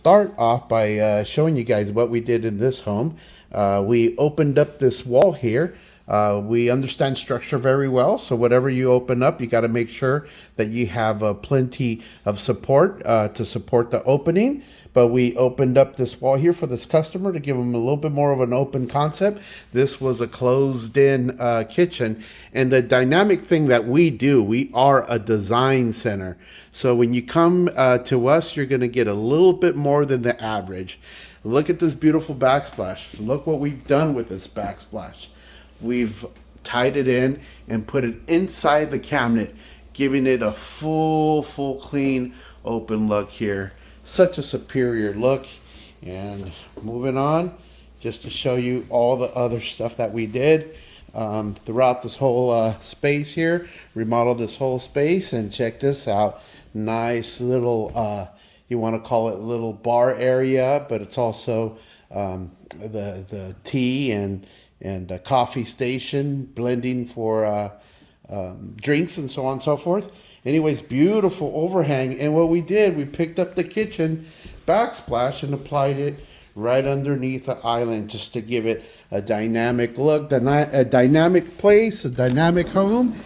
start off by showing you guys what we did in this home. We opened up this wall here. We understand structure very well, so whatever you open up, you got to make sure that you have plenty of support to support the opening. But we opened up this wall here for this customer to give them a little bit more of an open concept. This was a closed-in kitchen, and the dynamic thing that we do, we are a design center. So when you come to us, you're going to get a little bit more than the average. Look at this beautiful backsplash. Look what we've done with this backsplash. We've tied it in and put it inside the cabinet, giving it a full clean open look here. Such a superior look. And moving on, just to show you all the other stuff that we did throughout this whole space here. Remodeled this whole space, and check this out. Nice little, you want to call it a little bar area, but it's also the tea and a coffee station, blending for drinks and so on and so forth. Anyways, beautiful overhang. And what we did, we picked up the kitchen backsplash and applied it right underneath the island, just to give it a dynamic look, a dynamic place, a dynamic home.